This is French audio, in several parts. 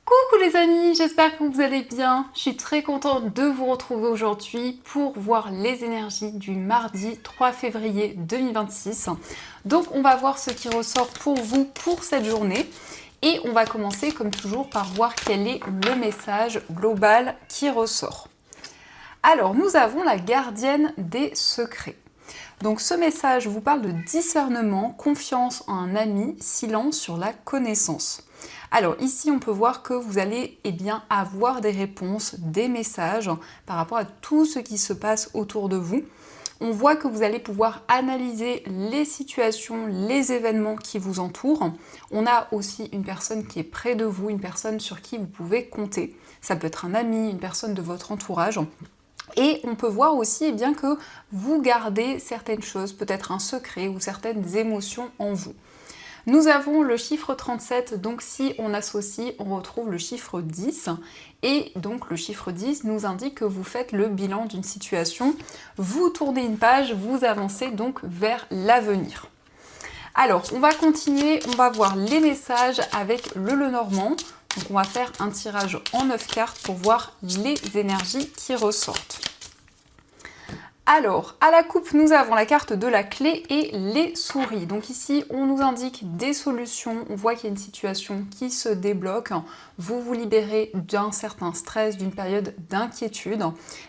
Coucou les amis, j'espère que vous allez bien. Je suis très contente de vous retrouver aujourd'hui pour voir les énergies du mardi 3 février 2026. Donc on va voir ce qui ressort pour vous pour cette journée. Et on va commencer comme toujours par voir quel est le message global qui ressort. Alors nous avons la gardienne des secrets. Donc ce message vous parle de discernement, confiance en un ami, silence sur la connaissance. Alors ici on peut voir que vous allez avoir des réponses, des messages par rapport à tout ce qui se passe autour de vous. On voit que vous allez pouvoir analyser les situations, les événements qui vous entourent. On a aussi une personne qui est près de vous, une personne sur qui vous pouvez compter. Ça peut être un ami, une personne de votre entourage. Et on peut voir aussi que vous gardez certaines choses, peut-être un secret ou certaines émotions en vous. Nous avons le chiffre 37, donc si on associe, on retrouve le chiffre 10. Et donc le chiffre 10 nous indique que vous faites le bilan d'une situation. Vous tournez une page, vous avancez donc vers l'avenir. Alors, on va continuer, on va voir les messages avec le Lenormand. Donc on va faire un tirage en 9 cartes pour voir les énergies qui ressortent. Alors, à la coupe, nous avons la carte de la clé et les souris. Donc ici, on nous indique des solutions. On voit qu'il y a une situation qui se débloque. Vous vous libérez d'un certain stress, d'une période d'inquiétude.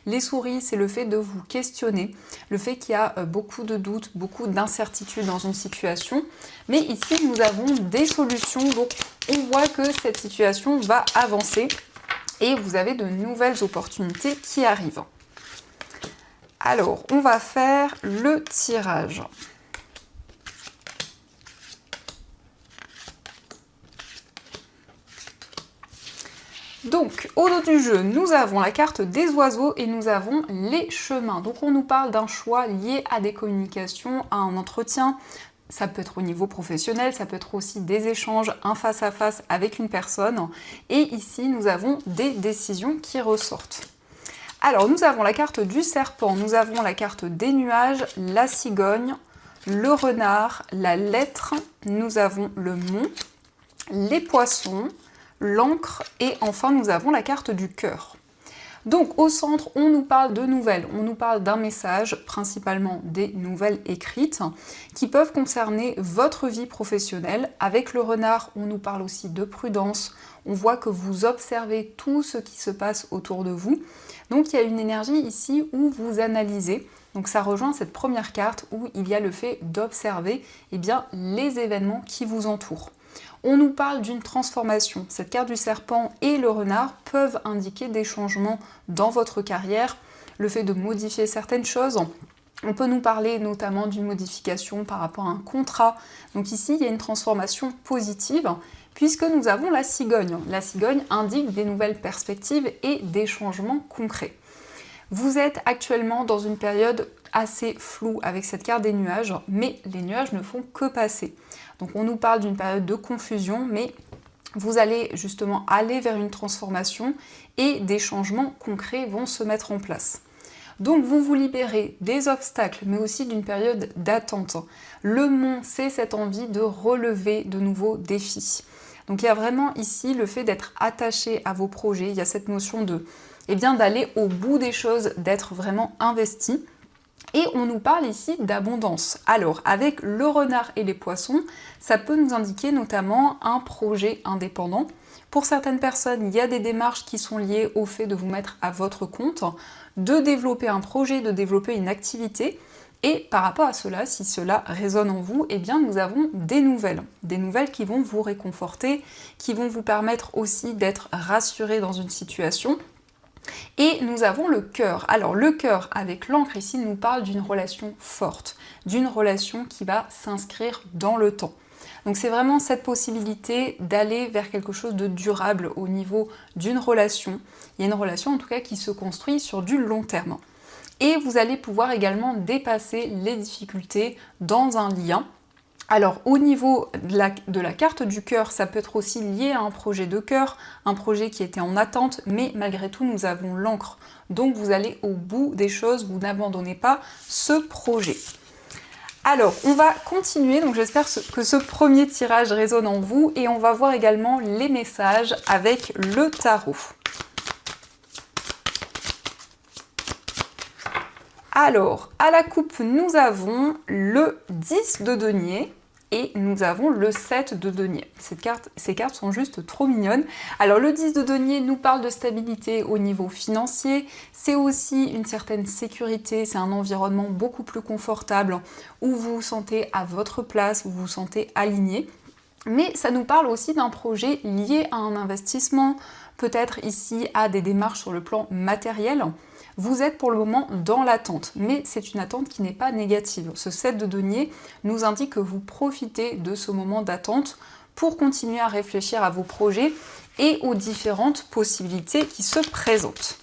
Les souris, c'est le fait de vous questionner, le fait qu'il y a beaucoup de doutes, beaucoup d'incertitudes dans une situation. Mais ici, nous avons des solutions. Donc, on voit que cette situation va avancer et vous avez de nouvelles opportunités qui arrivent. Alors, on va faire le tirage. Donc, au dos du jeu, nous avons la carte des oiseaux et nous avons les chemins. Donc, on nous parle d'un choix lié à des communications, à un entretien. Ça peut être au niveau professionnel, ça peut être aussi des échanges, un face-à-face avec une personne. Et ici, nous avons des décisions qui ressortent. Alors, nous avons la carte du serpent, nous avons la carte des nuages, la cigogne, le renard, la lettre, nous avons le mont, les poissons, l'encre et enfin nous avons la carte du cœur. Donc au centre, on nous parle de nouvelles, on nous parle d'un message, principalement des nouvelles écrites, qui peuvent concerner votre vie professionnelle. Avec le renard, on nous parle aussi de prudence, on voit que vous observez tout ce qui se passe autour de vous. Donc il y a une énergie ici où vous analysez. Donc ça rejoint cette première carte où il y a le fait d'observer les événements qui vous entourent. On nous parle d'une transformation. Cette carte du serpent et le renard peuvent indiquer des changements dans votre carrière, le fait de modifier certaines choses. On peut nous parler notamment d'une modification par rapport à un contrat. Donc ici, il y a une transformation positive puisque nous avons la cigogne. La cigogne indique des nouvelles perspectives et des changements concrets. Vous êtes actuellement dans une période assez floue avec cette carte des nuages, mais les nuages ne font que passer. Donc on nous parle d'une période de confusion, mais vous allez justement aller vers une transformation et des changements concrets vont se mettre en place. Donc vous vous libérez des obstacles, mais aussi d'une période d'attente. Le mont, c'est cette envie de relever de nouveaux défis. Donc il y a vraiment ici le fait d'être attaché à vos projets, il y a cette notion de d'aller au bout des choses, d'être vraiment investi. Et on nous parle ici d'abondance. Alors, avec le renard et les poissons, ça peut nous indiquer notamment un projet indépendant. Pour certaines personnes, il y a des démarches qui sont liées au fait de vous mettre à votre compte, de développer un projet, de développer une activité. Et par rapport à cela, si cela résonne en vous, nous avons des nouvelles qui vont vous réconforter, qui vont vous permettre aussi d'être rassuré dans une situation. Et nous avons le cœur. Alors le cœur avec l'encre ici nous parle d'une relation forte, d'une relation qui va s'inscrire dans le temps. Donc c'est vraiment cette possibilité d'aller vers quelque chose de durable au niveau d'une relation. Il y a une relation en tout cas qui se construit sur du long terme. Et vous allez pouvoir également dépasser les difficultés dans un lien. Alors au niveau de la carte du cœur, ça peut être aussi lié à un projet de cœur, un projet qui était en attente, mais malgré tout nous avons l'encre. Donc vous allez au bout des choses, vous n'abandonnez pas ce projet. Alors, on va continuer, donc j'espère que ce premier tirage résonne en vous et on va voir également les messages avec le tarot. Alors, à la coupe, nous avons le 10 de denier et nous avons le 7 de denier. Ces cartes sont juste trop mignonnes. Alors, le 10 de denier nous parle de stabilité au niveau financier. C'est aussi une certaine sécurité. C'est un environnement beaucoup plus confortable où vous vous sentez à votre place, où vous vous sentez aligné. Mais ça nous parle aussi d'un projet lié à un investissement, peut-être ici à des démarches sur le plan matériel. Vous êtes pour le moment dans l'attente, mais c'est une attente qui n'est pas négative. Ce 7 de denier nous indique que vous profitez de ce moment d'attente pour continuer à réfléchir à vos projets et aux différentes possibilités qui se présentent.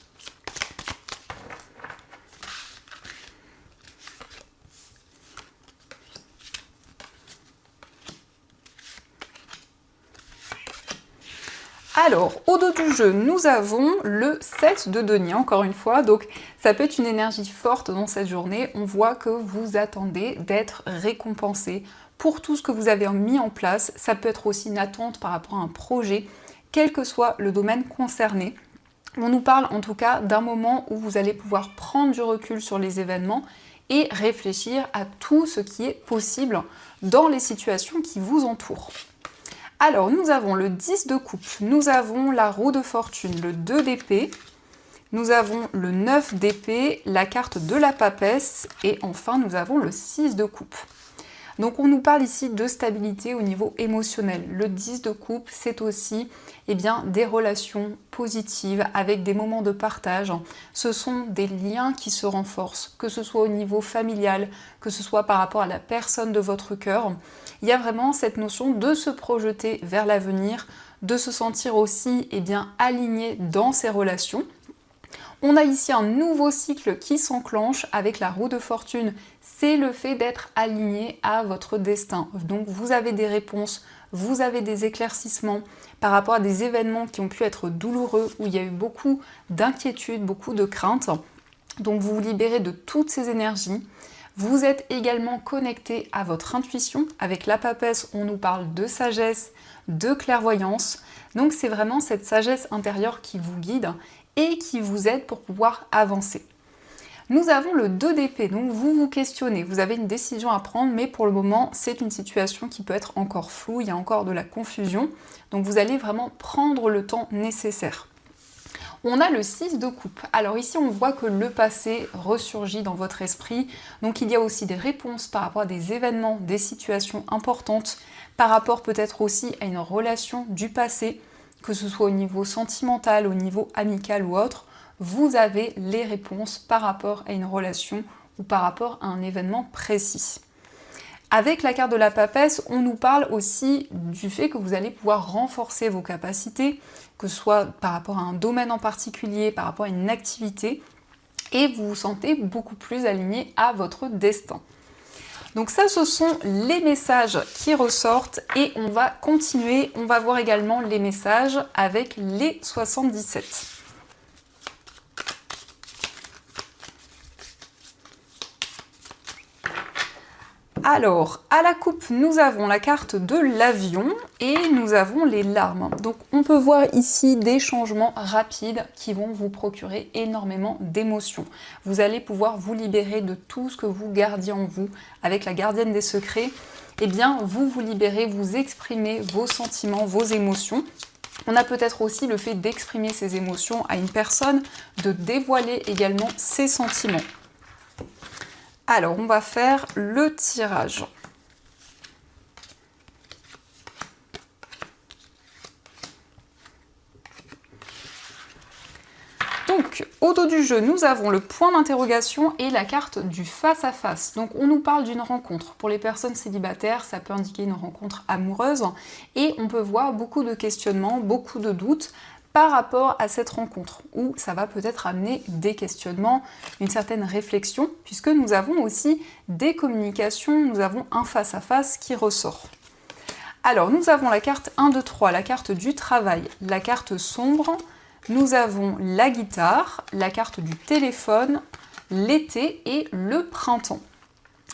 Alors, au dos du jeu, nous avons le 7 de denier, encore une fois. Donc, ça peut être une énergie forte dans cette journée. On voit que vous attendez d'être récompensé pour tout ce que vous avez mis en place. Ça peut être aussi une attente par rapport à un projet, quel que soit le domaine concerné. On nous parle en tout cas d'un moment où vous allez pouvoir prendre du recul sur les événements et réfléchir à tout ce qui est possible dans les situations qui vous entourent. Alors, nous avons le 10 de coupe, nous avons la roue de fortune, le 2 d'épée, nous avons le 9 d'épée, la carte de la papesse et enfin nous avons le 6 de coupe. Donc on nous parle ici de stabilité au niveau émotionnel. Le 10 de coupe, c'est aussi des relations positives avec des moments de partage. Ce sont des liens qui se renforcent, que ce soit au niveau familial, que ce soit par rapport à la personne de votre cœur. Il y a vraiment cette notion de se projeter vers l'avenir, de se sentir aussi aligné dans ses relations. On a ici un nouveau cycle qui s'enclenche avec la roue de fortune. C'est le fait d'être aligné à votre destin. Donc vous avez des réponses, vous avez des éclaircissements par rapport à des événements qui ont pu être douloureux, où il y a eu beaucoup d'inquiétudes, beaucoup de craintes. Donc vous vous libérez de toutes ces énergies. Vous êtes également connecté à votre intuition. Avec la papesse, on nous parle de sagesse, de clairvoyance. Donc c'est vraiment cette sagesse intérieure qui vous guide et qui vous aide pour pouvoir avancer. Nous avons le 2 d'épée, donc vous vous questionnez, vous avez une décision à prendre, mais pour le moment, c'est une situation qui peut être encore floue, il y a encore de la confusion, donc vous allez vraiment prendre le temps nécessaire. On a le 6 de coupe. Alors ici, on voit que le passé ressurgit dans votre esprit, donc il y a aussi des réponses par rapport à des événements, des situations importantes, par rapport peut-être aussi à une relation du passé, que ce soit au niveau sentimental, au niveau amical ou autre, vous avez les réponses par rapport à une relation ou par rapport à un événement précis. Avec la carte de la papesse, on nous parle aussi du fait que vous allez pouvoir renforcer vos capacités, que ce soit par rapport à un domaine en particulier, par rapport à une activité, et vous vous sentez beaucoup plus aligné à votre destin. Donc ça, ce sont les messages qui ressortent et on va continuer. On va voir également les messages avec les 77. Alors, à la coupe, nous avons la carte de l'avion et nous avons les larmes. Donc, on peut voir ici des changements rapides qui vont vous procurer énormément d'émotions. Vous allez pouvoir vous libérer de tout ce que vous gardiez en vous. Avec la gardienne des secrets, vous vous libérez, vous exprimez vos sentiments, vos émotions. On a peut-être aussi le fait d'exprimer ses émotions à une personne, de dévoiler également ses sentiments. Alors, on va faire le tirage. Donc, au dos du jeu, nous avons le point d'interrogation et la carte du face-à-face. Donc, on nous parle d'une rencontre. Pour les personnes célibataires, ça peut indiquer une rencontre amoureuse. Et on peut voir beaucoup de questionnements, beaucoup de doutes par rapport à cette rencontre, où ça va peut-être amener des questionnements, une certaine réflexion, puisque nous avons aussi des communications, nous avons un face-à-face qui ressort. Alors, nous avons la carte 1, 2, 3, la carte du travail, la carte sombre, nous avons la guitare, la carte du téléphone, l'été et le printemps.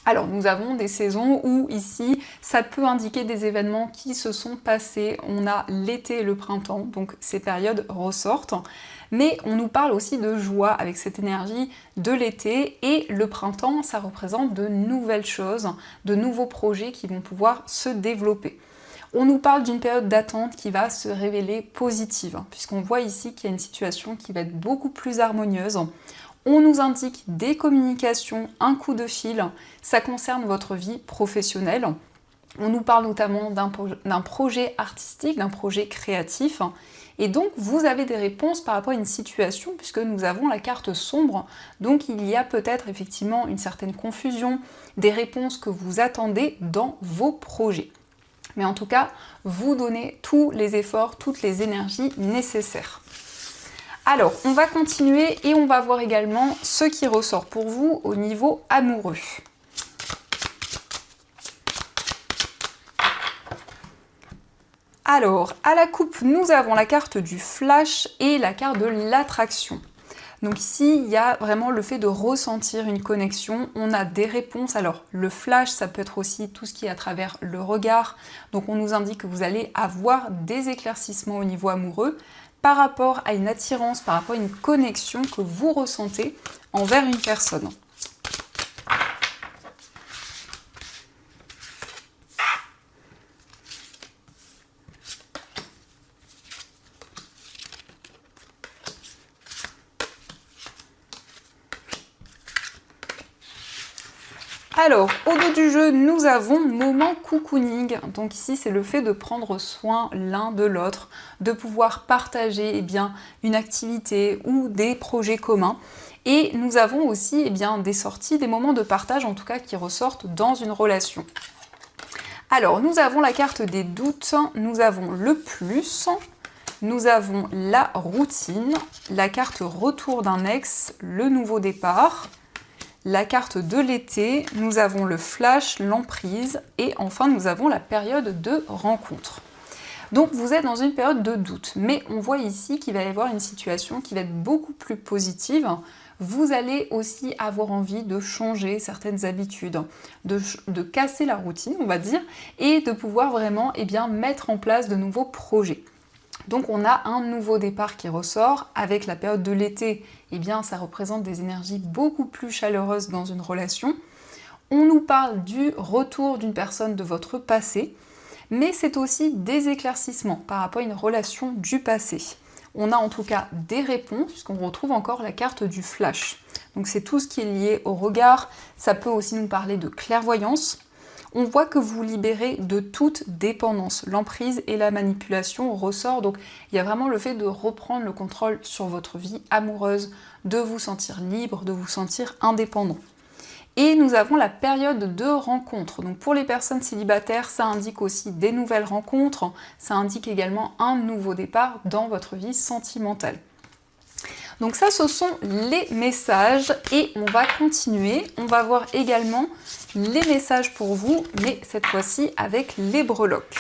Alors nous avons des saisons où ici ça peut indiquer des événements qui se sont passés, on a l'été et le printemps, donc ces périodes ressortent, mais on nous parle aussi de joie avec cette énergie de l'été, et le printemps ça représente de nouvelles choses, de nouveaux projets qui vont pouvoir se développer. On nous parle d'une période d'attente qui va se révéler positive, puisqu'on voit ici qu'il y a une situation qui va être beaucoup plus harmonieuse. On nous indique des communications, un coup de fil, ça concerne votre vie professionnelle. On nous parle notamment d'un projet artistique, d'un projet créatif. Et donc vous avez des réponses par rapport à une situation, puisque nous avons la carte sombre. Donc il y a peut-être effectivement une certaine confusion, des réponses que vous attendez dans vos projets. Mais en tout cas, vous donnez tous les efforts, toutes les énergies nécessaires. Alors, on va continuer et on va voir également ce qui ressort pour vous au niveau amoureux. Alors, à la coupe, nous avons la carte du flash et la carte de l'attraction. Donc ici, il y a vraiment le fait de ressentir une connexion. On a des réponses. Alors, le flash, ça peut être aussi tout ce qui est à travers le regard. Donc, on nous indique que vous allez avoir des éclaircissements au niveau amoureux par rapport à une attirance, par rapport à une connexion que vous ressentez envers une personne. Alors, au dos du jeu, nous avons moment cocooning. Donc ici, c'est le fait de prendre soin l'un de l'autre, de pouvoir partager une activité ou des projets communs. Et nous avons aussi des sorties, des moments de partage en tout cas qui ressortent dans une relation. Alors, nous avons la carte des doutes, nous avons le plus, nous avons la routine, la carte retour d'un ex, le nouveau départ, la carte de l'été, nous avons le flash, l'emprise, et enfin nous avons la période de rencontre. Donc vous êtes dans une période de doute, mais on voit ici qu'il va y avoir une situation qui va être beaucoup plus positive. Vous allez aussi avoir envie de changer certaines habitudes, de casser la routine, on va dire, et de pouvoir vraiment mettre en place de nouveaux projets. Donc on a un nouveau départ qui ressort. Avec la période de l'été, ça représente des énergies beaucoup plus chaleureuses dans une relation. On nous parle du retour d'une personne de votre passé, mais c'est aussi des éclaircissements par rapport à une relation du passé. On a en tout cas des réponses, puisqu'on retrouve encore la carte du flash. Donc c'est tout ce qui est lié au regard, ça peut aussi nous parler de clairvoyance. On voit que vous libérez de toute dépendance. L'emprise et la manipulation ressort, donc il y a vraiment le fait de reprendre le contrôle sur votre vie amoureuse, de vous sentir libre, de vous sentir indépendant. Et nous avons la période de rencontre. Donc pour les personnes célibataires, ça indique aussi des nouvelles rencontres, ça indique également un nouveau départ dans votre vie sentimentale. Donc ça, ce sont les messages et on va continuer. On va voir également les messages pour vous, mais cette fois-ci avec les breloques.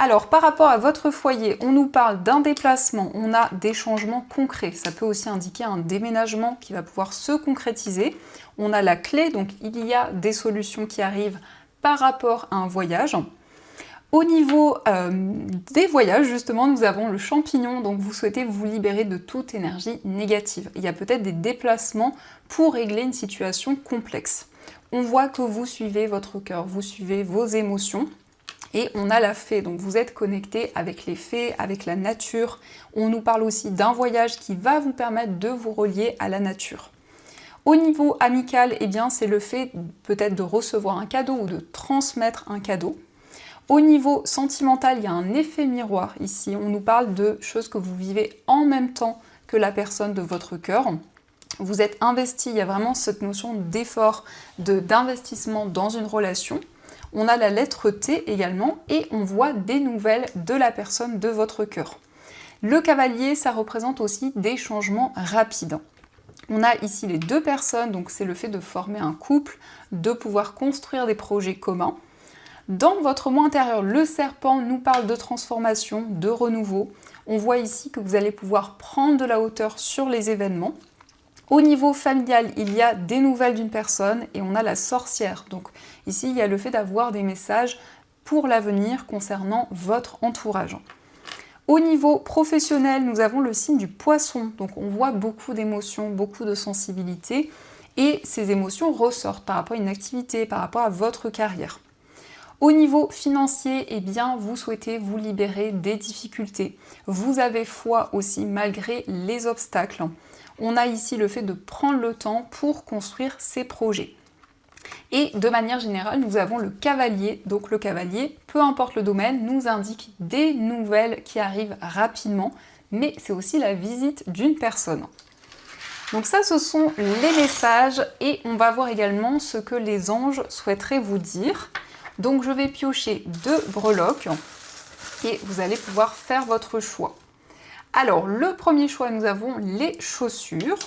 Alors, par rapport à votre foyer, on nous parle d'un déplacement, on a des changements concrets. Ça peut aussi indiquer un déménagement qui va pouvoir se concrétiser. On a la clé, donc il y a des solutions qui arrivent par rapport à un voyage. Au niveau des voyages, justement, nous avons le champignon, donc vous souhaitez vous libérer de toute énergie négative. Il y a peut-être des déplacements pour régler une situation complexe. On voit que vous suivez votre cœur, vous suivez vos émotions. Et on a la fée, donc vous êtes connecté avec les fées, avec la nature. On nous parle aussi d'un voyage qui va vous permettre de vous relier à la nature. Au niveau amical, c'est le fait peut-être de recevoir un cadeau ou de transmettre un cadeau. Au niveau sentimental, il y a un effet miroir ici. On nous parle de choses que vous vivez en même temps que la personne de votre cœur. Vous êtes investi, il y a vraiment cette notion d'effort, d'investissement dans une relation. On a la lettre T également et on voit des nouvelles de la personne de votre cœur. Le cavalier, ça représente aussi des changements rapides. On a ici les deux personnes, donc c'est le fait de former un couple, de pouvoir construire des projets communs. Dans votre moi intérieur, le serpent nous parle de transformation, de renouveau. On voit ici que vous allez pouvoir prendre de la hauteur sur les événements. Au niveau familial, il y a des nouvelles d'une personne et on a la sorcière. Donc ici, il y a le fait d'avoir des messages pour l'avenir concernant votre entourage. Au niveau professionnel, nous avons le signe du poisson. Donc on voit beaucoup d'émotions, beaucoup de sensibilité et ces émotions ressortent par rapport à une activité, par rapport à votre carrière. Au niveau financier, eh bien, vous souhaitez vous libérer des difficultés. Vous avez foi aussi malgré les obstacles. On a ici le fait de prendre le temps pour construire ses projets. Et de manière générale, nous avons le cavalier. Donc le cavalier, peu importe le domaine, nous indique des nouvelles qui arrivent rapidement, mais c'est aussi la visite d'une personne. Donc ça, ce sont les messages et on va voir également ce que les anges souhaiteraient vous dire. Donc je vais piocher 2 breloques et vous allez pouvoir faire votre choix. Alors le premier choix, nous avons les chaussures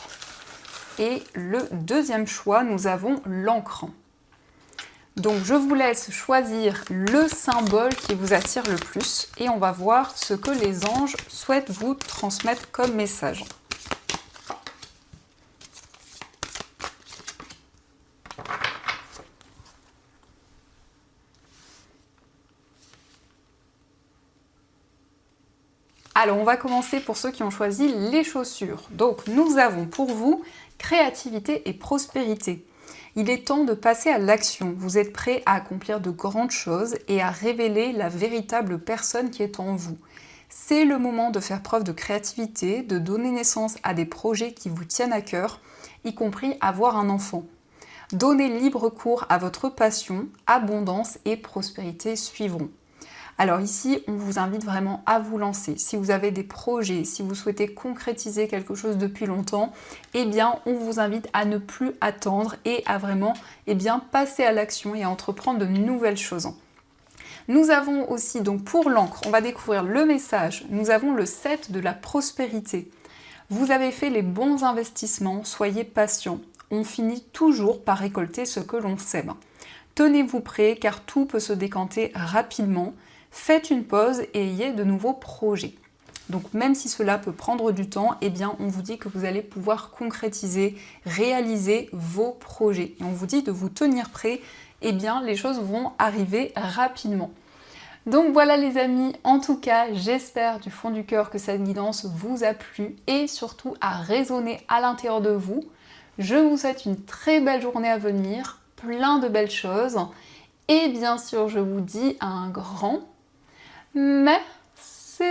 et le deuxième choix, nous avons l'encre. Donc je vous laisse choisir le symbole qui vous attire le plus et on va voir ce que les anges souhaitent vous transmettre comme message. Alors, on va commencer pour ceux qui ont choisi les chaussures. Donc, nous avons pour vous créativité et prospérité. Il est temps de passer à l'action. Vous êtes prêt à accomplir de grandes choses et à révéler la véritable personne qui est en vous. C'est le moment de faire preuve de créativité, de donner naissance à des projets qui vous tiennent à cœur, y compris avoir un enfant. Donnez libre cours à votre passion, abondance et prospérité suivront. Alors ici, on vous invite vraiment à vous lancer. Si vous avez des projets, si vous souhaitez concrétiser quelque chose depuis longtemps, eh bien, on vous invite à ne plus attendre et à vraiment passer à l'action et à entreprendre de nouvelles choses. Nous avons aussi, donc pour l'encre, on va découvrir le message. Nous avons le 7 de la prospérité. Vous avez fait les bons investissements, soyez patient. On finit toujours par récolter ce que l'on sème. Tenez-vous prêt car tout peut se décanter rapidement. Faites une pause et ayez de nouveaux projets. Donc même si cela peut prendre du temps, eh bien on vous dit que vous allez pouvoir concrétiser, réaliser vos projets. Et on vous dit de vous tenir prêt, eh bien les choses vont arriver rapidement. Donc voilà les amis, en tout cas j'espère du fond du cœur que cette guidance vous a plu et surtout a résonné à l'intérieur de vous. Je vous souhaite une très belle journée à venir, plein de belles choses et bien sûr je vous dis un grand merci.